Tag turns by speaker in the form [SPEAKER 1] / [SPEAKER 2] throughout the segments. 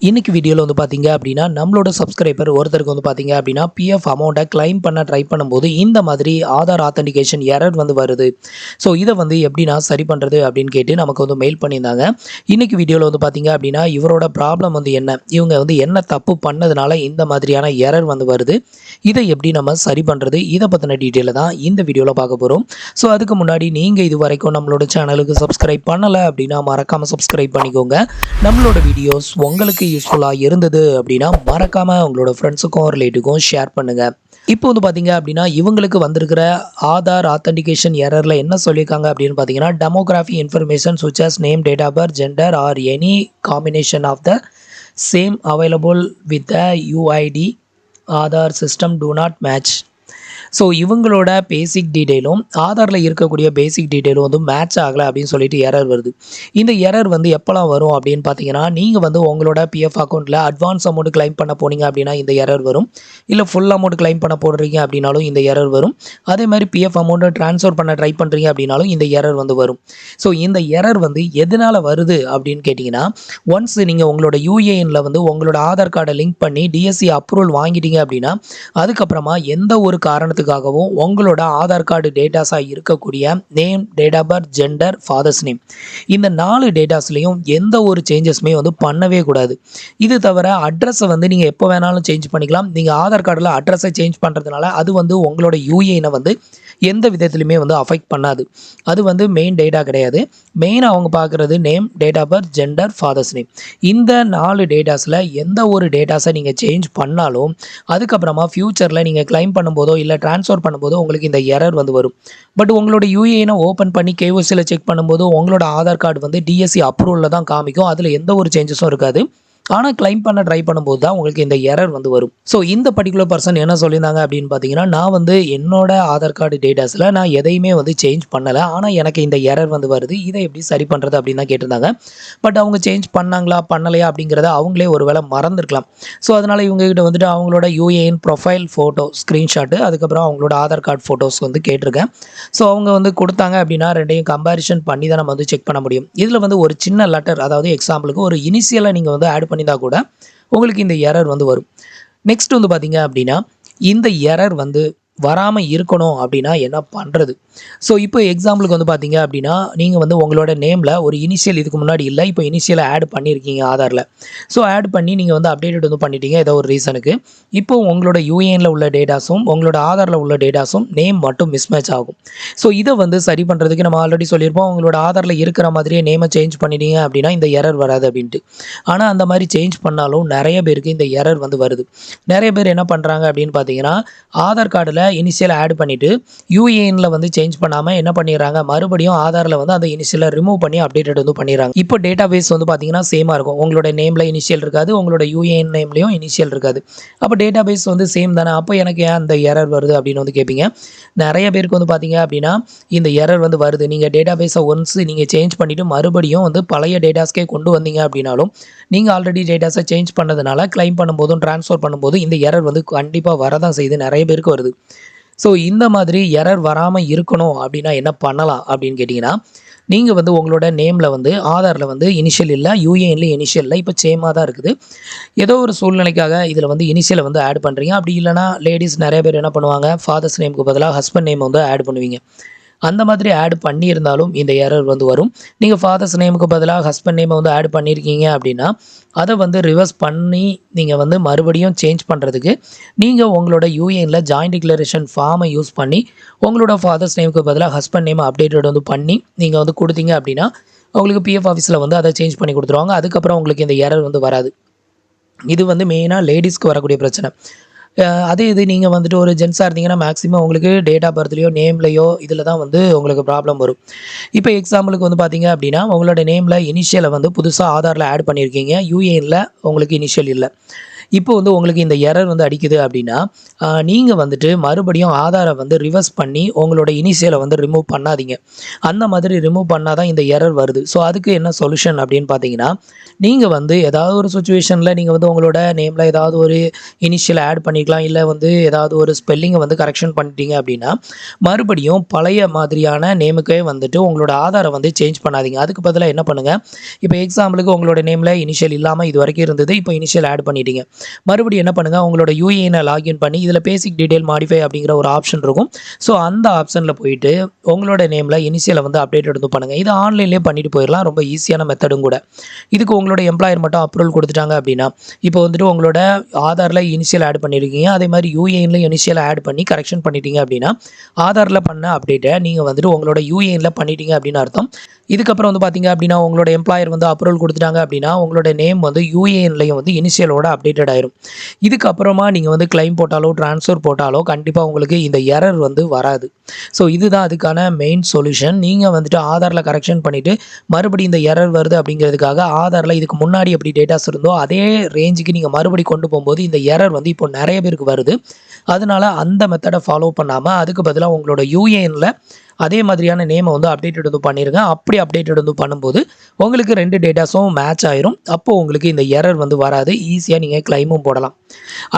[SPEAKER 1] இன்னைக்கு வீடியோவில் வந்து பார்த்தீங்க அப்படின்னா நம்மளோட சப்ஸ்கிரைபர் ஒருத்தருக்கு வந்து பார்த்தீங்க அப்படின்னா பிஎஃப் அமௌண்ட்டை கிளைம் பண்ண ட்ரை பண்ணும்போது இந்த மாதிரி ஆதார் ஆத்தென்டிகேஷன் எரர் வந்து வருது. ஸோ இதை வந்து எப்படின்னா சரி பண்ணுறது அப்படின்னு கேட்டு நமக்கு வந்து மெயில் பண்ணியிருந்தாங்க. இன்னைக்கு வீடியோவில் வந்து பார்த்தீங்க அப்படின்னா இவரோட ப்ராப்ளம் வந்து என்ன, இவங்க வந்து என்ன தப்பு பண்ணதுனால இந்த மாதிரியான எரர் வந்து வருது, இதை எப்படி நம்ம சரி பண்ணுறது, இதை பற்றின டீட்டெயிலை தான் இந்த வீடியோவில் பார்க்க போகிறோம். ஸோ அதுக்கு முன்னாடி நீங்கள் இது வரைக்கும் நம்மளோட சேனலுக்கு சப்ஸ்கிரைப் பண்ணலை அப்படின்னா மறக்காமல் சப்ஸ்கிரைப் பண்ணிக்கோங்க. நம்மளோட வீடியோஸ் உங்களுக்கு யூஸ்ஃபுல்லாக இருந்தது அப்படின்னா மறக்காமல் உங்களோட ஃப்ரெண்ட்ஸுக்கும் ரிலேட்டிவ்க்கும் ஷேர் பண்ணுங்கள். இப்போ வந்து பார்த்தீங்க அப்படின்னா இவங்களுக்கு வந்திருக்கிற ஆதார் ஆத்தென்டிகேஷன் எரரில் என்ன சொல்லியிருக்காங்க அப்படின்னு பார்த்தீங்கன்னா, demography information such as name, date of birth, gender or any combination of the same available with the UID Aadhaar system do not match. So இவங்களோட பேசிக் டீட்டெயிலும் ஆதாரில் இருக்கக்கூடிய பேசிக் டீட்டெயிலும் வந்து மேட்ச் ஆகலை அப்படின்னு சொல்லிட்டு எரர் வருது. இந்த எரர் வந்து எப்போலாம் வரும் அப்படின்னு பார்த்தீங்கன்னா, நீங்கள் வந்து உங்களோட பிஎஃப் அக்கௌண்ட்டில் அட்வான்ஸ் அமௌண்ட் கிளைம் பண்ண போனீங்க அப்படின்னா இந்த எரர் வரும். இல்லை ஃபுல் அமௌண்ட் கிளைம் பண்ண போடுறீங்க அப்படின்னாலும் இந்த எரர் வரும். அதே மாதிரி பிஎஃப் அமௌண்ட்டை ட்ரான்ஸ்ஃபர் பண்ண ட்ரை பண்ணுறீங்க அப்படின்னாலும் இந்த எரர் வந்து வரும். ஸோ இந்த எரர் வந்து எதனால் வருது அப்படின்னு கேட்டிங்கன்னா, ஒன்ஸ் நீங்கள் உங்களோட யூஏஎனில் வந்து உங்களோட ஆதார் கார்டை லிங்க் பண்ணி டிஎஸ்சி அப்ரூவல் வாங்கிட்டீங்க அப்படின்னா, அதுக்கப்புறமா எந்த ஒரு காரணத்துக்காகவும் உங்களோட ஆதார் கார்டு டேட்டாஸாக இருக்கக்கூடிய name, date of birth, gender, father's name இந்த 4 டேட்டாஸ்லையும் எந்த ஒரு சேஞ்சஸுமே வந்து பண்ணவே கூடாது. இது தவிர அட்ரஸை வந்து நீங்கள் எப்போ வேணாலும் சேஞ்ச் பண்ணிக்கலாம். நீங்கள் ஆதார் கார்டில் அட்ரஸை சேஞ்ச் பண்ணுறதுனால அது வந்து உங்களோட யூஏஎனை வந்து எந்த விதத்துலையுமே வந்து அஃபெக்ட் பண்ணாது. அது வந்து மெயின் டேட்டா கிடையாது. மெயினாக அவங்க பார்க்குறது name, date of birth, gender, father's name இந்த 4 டேட்டாஸில் எந்த ஒரு டேட்டாஸை நீங்கள் சேஞ்ச் பண்ணாலும் அதுக்கப்புறமா ஃப்யூச்சரில் நீங்கள் கிளைம் பண்ணும்போதோ இல்லை ட்ரான்ஸ்ஃபர் பண்ணும்போதோ உங்களுக்கு இந்த எரர் வந்து வரும். பட் உங்களோட யூஏஎனை ஓப்பன் பண்ணி கேஒய்சியில் செக் பண்ணும்போது உங்களோட ஆதார் கார்டு வந்து டிஎஸ்சி அப்ரூவலில் தான் காமிக்கும். அதில் எந்த ஒரு சேஞ்சஸும் இருக்காது. ஆனால் கிளைம் பண்ண ட்ரை பண்ணும்போது தான் உங்களுக்கு இந்த எரர் வந்து வரும். ஸோ இந்த பர்டிகுலர் பர்சன் என்ன சொல்லியிருந்தாங்க அப்படின்னு பார்த்தீங்கன்னா, நான் வந்து என்னோட ஆதார் கார்டு டேட்டாஸில் நான் எதையுமே வந்து சேஞ்ச் பண்ணலை, ஆனால் எனக்கு இந்த எரர் வந்து வருது, இதை எப்படி சரி பண்ணுறது அப்படின்னு தான் கேட்டிருந்தாங்க. பட் அவங்க சேஞ்ச் பண்ணாங்களா பண்ணலையா அப்படிங்கிறத அவங்களே ஒரு வேளை மறந்துருக்கலாம். ஸோ அதனால் இவங்ககிட்ட வந்துட்டு அவங்களோட யூஏஎன் ப்ரொஃபைல் ஃபோட்டோ ஸ்க்ரீன்ஷாட்டு, அதுக்கப்புறம் அவங்களோட ஆதார் கார்டு ஃபோட்டோஸ் வந்து கேட்டிருக்கேன். ஸோ அவங்க வந்து கொடுத்தாங்க அப்படின்னா ரெண்டையும் கம்பேரிஷன் பண்ணி தான் நம்ம வந்து செக் பண்ண முடியும். இதில் வந்து ஒரு சின்ன லெட்டர், அதாவது எக்ஸாம்பிளுக்கு ஒரு இனிஷியலை நீங்கள் வந்து ஆட் பண்ணியிருந்தா கூட உங்களுக்கு இந்த எரர் வந்து வரும். நெக்ஸ்ட் வந்து பார்த்தீங்க அப்படின்னா, இந்த எரர் வந்து வராமல் இருக்கணும் அப்படின்னா என்ன பண்ணுறது? ஸோ இப்போ எக்ஸாம்பிளுக்கு வந்து பார்த்தீங்க அப்படின்னா, நீங்கள் வந்து உங்களோட நேமில் ஒரு இனிஷியல் இதுக்கு முன்னாடி இல்லை, இப்போ இனிஷியலை ஆட் பண்ணியிருக்கீங்க ஆதாரில். ஸோ ஆட் பண்ணி நீங்கள் வந்து அப்டேட் வந்து பண்ணிட்டீங்க ஏதோ ஒரு ரீசனுக்கு. இப்போ உங்களோட யூஏஎனில் உள்ள டேட்டாஸும் உங்களோட ஆதாரில் உள்ள டேட்டாஸும் நேம் மட்டும் மிஸ்மேட்ச் ஆகும். ஸோ இதை வந்து சரி பண்ணுறதுக்கு நம்ம ஆல்ரெடி சொல்லியிருப்போம், உங்களோட ஆதாரில் இருக்கிற மாதிரியே நேமை சேஞ்ச் பண்ணிட்டீங்க அப்படின்னா இந்த எரர் வராது அப்படின்ட்டு. ஆனால் அந்த மாதிரி சேஞ்ச் பண்ணாலும் நிறைய பேருக்கு இந்த எரர் வந்து வருது. நிறைய பேர் என்ன பண்ணுறாங்க அப்படின்னு பார்த்தீங்கன்னா, ஆதார் கார்டில் இனிஷியல் ஆட் பண்ணிவிட்டு யூஏஎனில் வந்து சேஞ்ச் பண்ணாமல் என்ன பண்ணிடுறாங்க, மறுபடியும் ஆதாரில் வந்து அந்த இனிஷியலை ரிமூவ் பண்ணி அப்டேட்டட் வந்து பண்ணிடுறாங்க. இப்போ டேட்டா பேஸ் வந்து பார்த்தீங்கன்னா சேமாக இருக்கும். உங்களோட நேமில் இனிஷியல் இருக்காது, உங்களோட யூஏஎன் நேம்லையும் இனிஷியல் இருக்காது. அப்போ டேட்டா பேஸ் வந்து சேம் தானே, அப்போ எனக்கு ஏன் அந்த எரர் வருது அப்படின்னு வந்து கேட்பீங்க. நிறைய பேருக்கு வந்து பார்த்தீங்க அப்படின்னா இந்த எரர் வந்து வருது. நீங்கள் டேட்டா பேஸை ஒன்ஸ் நீங்கள் சேஞ்ச் பண்ணிவிட்டு மறுபடியும் வந்து பழைய டேட்டாஸ்க்கே கொண்டு வந்தீங்க அப்படின்னாலும் நீங்கள் ஆல்ரெடி டேட்டாஸை சேஞ்ச் பண்ணதுனால கிளைம் பண்ணும்போதும் ட்ரான்ஸ்ஃபர் பண்ணும்போதும் இந்த எரர் வந்து கண்டிப்பாக வரதான் செய்யுது, நிறைய பேருக்கு வருது. ஸோ இந்த மாதிரி எரர் வராமல் இருக்கணும் அப்படின்னா என்ன பண்ணலாம் அப்படின்னு கேட்டிங்கன்னா, நீங்கள் வந்து உங்களோட நேமில் வந்து ஆதாரில் வந்து இனிஷியல் இல்லை, யூஏஎன்ல இனிஷியல் இல்லை, இப்போ சேமாக தான் இருக்குது. ஏதோ ஒரு சூழ்நிலைக்காக இதில் வந்து இனிஷியலை வந்து ஆட் பண்ணுறீங்க. அப்படி இல்லைனா லேடிஸ் நிறைய பேர் என்ன பண்ணுவாங்க, ஃபாதர்ஸ் நேமுக்கு பதிலாக ஹஸ்பண்ட் நேம் வந்து ஆட் பண்ணுவீங்க. அந்த மாதிரி ஆட் பண்ணியிருந்தாலும் இந்த எரர் வந்து வரும். நீங்கள் ஃபாதர்ஸ் நேமுக்கு பதிலாக ஹஸ்பண்ட் நேமை வந்து ஆட் பண்ணியிருக்கீங்க அப்படின்னா அதை வந்து ரிவர்ஸ் பண்ணி நீங்கள் வந்து மறுபடியும் சேஞ்ச் பண்ணுறதுக்கு நீங்கள் உங்களோட யூஏஎனில் ஜாயின்ட் டிக்ளரேஷன் ஃபார்மை யூஸ் பண்ணி உங்களோட ஃபாதர்ஸ் நேமுக்கு பதிலாக ஹஸ்பண்ட் நேமை அப்டேட்டட் வந்து பண்ணி நீங்கள் வந்து கொடுத்தீங்க அப்படின்னா உங்களுக்கு பிஎஃப் ஆஃபீஸில் வந்து அதை சேஞ்ச் பண்ணி கொடுத்துருவாங்க. அதுக்கப்புறம் உங்களுக்கு இந்த எரர் வந்து வராது. இது வந்து மெயினாக லேடிஸ்க்கு வரக்கூடிய பிரச்சனை. அதே இது நீங்கள் வந்துட்டு ஒரு ஜென்ஸாக இருந்தீங்கன்னா மேக்ஸிமம் உங்களுக்கு டேட் ஆஃப் பர்த்லையோ நேம்லையோ இதில் தான் வந்து உங்களுக்கு ப்ராப்ளம் வரும். இப்போ எக்ஸாம்பிளுக்கு வந்து பார்த்தீங்க அப்படின்னா, உங்களோட நேமில் இனிஷியலை வந்து புதுசாக ஆதாரில் ஆட் பண்ணியிருக்கீங்க, யூஏஎனில் உங்களுக்கு இனிஷியல் இல்லை. இப்போ வந்து உங்களுக்கு இந்த எரர் வந்து அடிக்குது அப்படின்னா நீங்கள் வந்துட்டு மறுபடியும் ஆதாரை வந்து ரிவர்ஸ் பண்ணி உங்களோட இனிஷியலை வந்து ரிமூவ் பண்ணாதீங்க. அந்த மாதிரி ரிமூவ் பண்ணால் தான் இந்த எரர் வருது. ஸோ அதுக்கு என்ன சொல்யூஷன் அப்படின்னு பார்த்தீங்கன்னா, நீங்கள் வந்து ஏதாவது ஒரு சுச்சுவேஷனில் நீங்கள் வந்து உங்களோட நேமில் ஏதாவது ஒரு இனிஷியல் ஆட் பண்ணியிருக்கீங்க பண்ணிக்கலாம். இல்ல வந்து ஏதாவது ஒரு ஸ்பெல்லிங்கை வந்து கரெக்ஷன் பண்ணிட்டீங்க அப்படின்னா, மறுபடியும் பழைய மாதிரியான நேமுக்கே வந்துட்டு உங்களோட ஆதாரை வந்து சேஞ்ச் பண்ணாதீங்க. அதுக்கு பதிலா என்ன பண்ணுங்க, இப்போ எக்ஸாம்பிளுக்கு உங்களோட நேமில் இனிஷியல் இல்லாமல் இது வரைக்கும் இருந்தது. இப்போ இனிஷியல் ஆட் பண்ணிட்டீங்க. மறுபடியும் என்ன பண்ணுங்க, உங்களோட யூஏஎனை லாகின் பண்ணி இதில் பேசிக் டீடைல் மாடிஃபை அப்படிங்கிற ஒரு ஆப்ஷன் இருக்கும். ஸோ அந்த ஆப்ஷனில் போயிட்டு உங்களோட நேமில் இனிஷியலை வந்து அப்டேட் எடுத்து பண்ணுங்கள். இது ஆன்லைன்லேயே பண்ணிட்டு போயிடலாம். ரொம்ப ஈஸியான மெத்தடும் கூட. இதுக்கு உங்களோட எம்ப்ளாயர் மட்டும் அப்ரூவல் கொடுத்துட்டாங்க அப்படின்னா, இப்போ வந்துட்டு உங்களோட ஆதாரில் இனிஷியல் ஆட் பண்ணியிருக்கீங்க. அதே மாதிரி யூஏஎன்லையும் இனிஷியல் ஆட் பண்ணி கரெக்ஷன் பண்ணிட்டீங்க அப்படின்னா, ஆதாரில் பண்ண அப்டேட்டை நீங்கள் வந்துட்டு உங்களோட யூஏஎனில் பண்ணிட்டீங்க அப்படின்னு அர்த்தம். இதுக்கப்புறம் வந்து பார்த்தீங்க அப்படின்னா, உங்களோட எம்ப்ளாயர் வந்து அப்ரூவல் கொடுத்துட்டாங்க அப்படின்னா, உங்களோட நேம் வந்து யூஏஎன்லையும் வந்து இனிஷியலோட அப்டேட்டட் ஆயிரும். இதுக்கப்புறமா நீங்கள் வந்து கிளைம் போட்டாலோ ட்ரான்ஸ்ஃபர் போட்டாலோ கண்டிப்பாக உங்களுக்கு இந்த எரர் வந்து வராது. ஸோ இதுதான் அதுக்கான மெயின் சொல்யூஷன். நீங்கள் வந்துட்டு ஆதாரில் கரெக்ஷன் பண்ணிவிட்டு மறுபடியும் இந்த எரர் வருது அப்படிங்கிறதுக்காக ஆதாரில் இதுக்கு முன்னாடி எப்படி டேட்டாஸ் இருந்தோ அதே ரேஞ்சுக்கு நீங்கள் மறுபடி கொண்டு போகும்போது இந்த எரர் வந்து இப்போ நிறைய பேருக்கு வருது. அதனால அந்த மெத்தடை ஃபாலோ பண்ணாமல் அதுக்கு பதிலாக உங்களோட யூஏஎனில் அதே மாதிரியான நேமை வந்து அப்டேட்டட் வந்து பண்ணிடுங்க. அப்படி அப்டேட்டட் வந்து பண்ணும்போது உங்களுக்கு 2 டேட்டாஸும் மேட்ச் ஆயிரும். அப்போது உங்களுக்கு இந்த எரர் வந்து வராது. ஈஸியாக நீங்கள் கிளைமும் போடலாம்.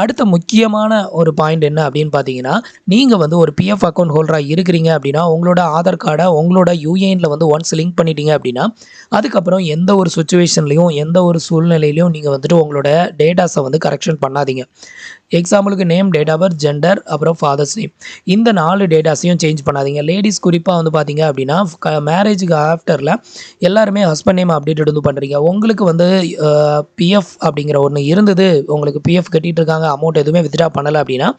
[SPEAKER 1] அடுத்த முக்கியமான ஒரு பாயிண்ட் என்ன அப்படின்னு பார்த்தீங்கன்னா, நீங்கள் வந்து ஒரு பிஎஃப் அக்கௌண்ட் ஹோல்டராக இருக்கிறீங்க அப்படின்னா, உங்களோட ஆதார் கார்டை உங்களோட யூஏஎனில் வந்து ஒன்ஸ் லிங்க் பண்ணிட்டீங்க அப்படின்னா, அதுக்கப்புறம் எந்த ஒரு சுச்சுவேஷன்லையும் எந்த ஒரு சூழ்நிலையிலையும் நீங்கள் வந்துட்டு உங்களோட டேட்டாஸை வந்து கரெக்ஷன் பண்ணாதீங்க. எக்ஸாம்பிளுக்கு name, date of birth, gender, அப்புறம் ஃபாதர்ஸ் நேம், இந்த 4 டேட்டாஸையும் சேஞ்ச் பண்ணாதீங்க. லேடிஸ் குறிப்பாக வந்து பார்த்தீங்க அப்படின்னா, மேரேஜுக்கு ஆஃப்டரில் எல்லாருமே ஹஸ்பண்ட் நேம் அப்டேட்டட் வந்து பண்ணுறீங்க. உங்களுக்கு வந்து பிஎஃப் அப்படிங்கிற ஒன்று இருந்தது, உங்களுக்கு பிஎஃப் கட்டிகிட்டு இருக்காங்க, அமௌண்ட் எதுவுமே வித்ட்ரா பண்ணலை அப்படின்னா,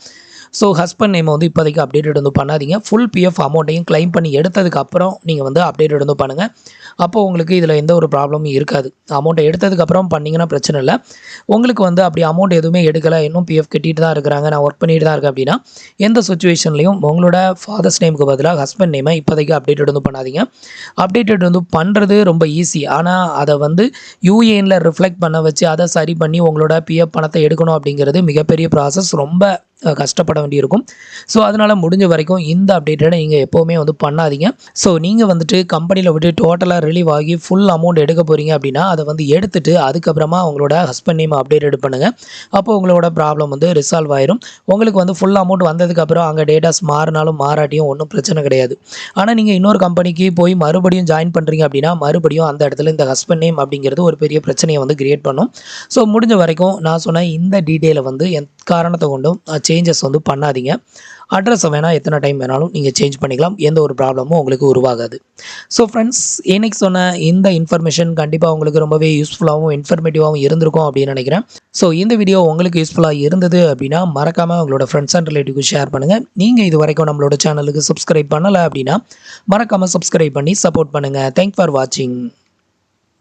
[SPEAKER 1] ஸோ ஹஸ்பண்ட் நேமை வந்து இப்போதைக்கு அப்டேட்டட் வந்து பண்ணாதீங்க. ஃபுல் பிஎஃப் அமௌண்ட்டையும் கிளைம் பண்ணி எடுத்ததுக்கப்புறம் நீங்கள் வந்து அப்டேட்டட் வந்து பண்ணுங்கள். அப்போது உங்களுக்கு இதில் எந்த ஒரு ப்ராப்ளமும் இருக்காது. அமௌண்ட்டை எடுத்ததுக்கப்புறம் பண்ணிங்கன்னா பிரச்சனை இல்லை. உங்களுக்கு வந்து அப்படி அமௌண்ட் எதுவுமே எடுக்கலை, இன்னும் பிஎஃப் கட்டிட்டு தான் இருக்கிறாங்க, நான் ஒர்க் பண்ணிட்டு தான் இருக்கேன் அப்படின்னா, எந்த சுச்சுவேஷன்லையும் உங்களோட ஃபாதர்ஸ் நேமுக்கு பதிலாக ஹஸ்பண்ட் நேமை இப்போதைக்கு அப்டேட்டட் வந்து பண்ணாதீங்க. அப்டேட்டட் வந்து பண்ணுறது ரொம்ப ஈஸி. ஆனால் அதை வந்து யூஏஎனில் ரிஃப்ளெக்ட் பண்ண வச்சு அதை சரி பண்ணி உங்களோட பிஎஃப் பணத்தை எடுக்கணும் அப்படிங்கிறது மிகப்பெரிய ப்ராசஸ். ரொம்ப கஷ்டப்பட வேண்டியிருக்கும். ஸோ அதனால் முடிஞ்ச வரைக்கும் இந்த அப்டேட்டடை நீங்கள் எப்போவுமே வந்து பண்ணாதீங்க. ஸோ நீங்கள் வந்துட்டு கம்பெனியில் விட்டு டோட்டலாக ரிலீவ் ஆகி ஃபுல் அமௌண்ட் எடுக்க போகிறீங்க அப்படின்னா, அதை வந்து எடுத்துகிட்டு அதுக்கப்புறமா உங்களோட ஹஸ்பண்ட் நேம் அப்டேட் பண்ணுங்கள். அப்போ உங்களோட ப்ராப்ளம் வந்து ரிசால்வ் ஆயிரும். உங்களுக்கு வந்து ஃபுல் அமௌண்ட் வந்ததுக்கப்புறம் அங்கே டேட்டாஸ் மாறினாலும் மாறாட்டியும் ஒன்றும் பிரச்சனை கிடையாது. ஆனால் நீங்கள் இன்னொரு கம்பெனிக்கு போய் மறுபடியும் ஜாயின் பண்ணுறீங்க அப்படின்னா, மறுபடியும் அந்த இடத்துல இந்த ஹஸ்பண்ட் நேம் அப்படிங்கிறது ஒரு பெரிய பிரச்சனையை வந்து கிரியேட் பண்ணும். ஸோ முடிஞ்ச வரைக்கும் நான் சொன்ன இந்த டீட்டெயிலை வந்து காரணத்தை கொண்டும் சேஞ்சஸ் வந்து பண்ணாதீங்க. அட்ரஸை வேணால் எத்தனை டைம் வேணாலும் நீங்கள் சேஞ்ச் பண்ணிக்கலாம். எந்த ஒரு ப்ராப்ளமும் உங்களுக்கு உருவாகாது. ஸோ ஃப்ரெண்ட்ஸ், இன்னைக்கு சொன்ன இந்த இன்ஃபர்மேஷன் கண்டிப்பாக உங்களுக்கு ரொம்பவே யூஸ்ஃபுல்லாகவும் இன்ஃபர்மேட்டிவாகவும் இருந்திருக்கும் அப்படின்னு நினைக்கிறேன். ஸோ இந்த வீடியோ உங்களுக்கு யூஸ்ஃபுல்லாக இருந்தது அப்படின்னா மறக்காமல் உங்களோட ஃப்ரெண்ட்ஸ் அண்ட் ரிலேட்டிவ்க்கு ஷேர் பண்ணுங்கள். நீங்கள் இது வரைக்கும் நம்மளோட சேனலுக்கு சப்ஸ்கிரைப் பண்ணலை அப்படின்னா மறக்காமல் சப்ஸ்கிரைப் பண்ணி சப்போர்ட் பண்ணுங்கள். தேங்க்ஸ் ஃபார் வாட்சிங்.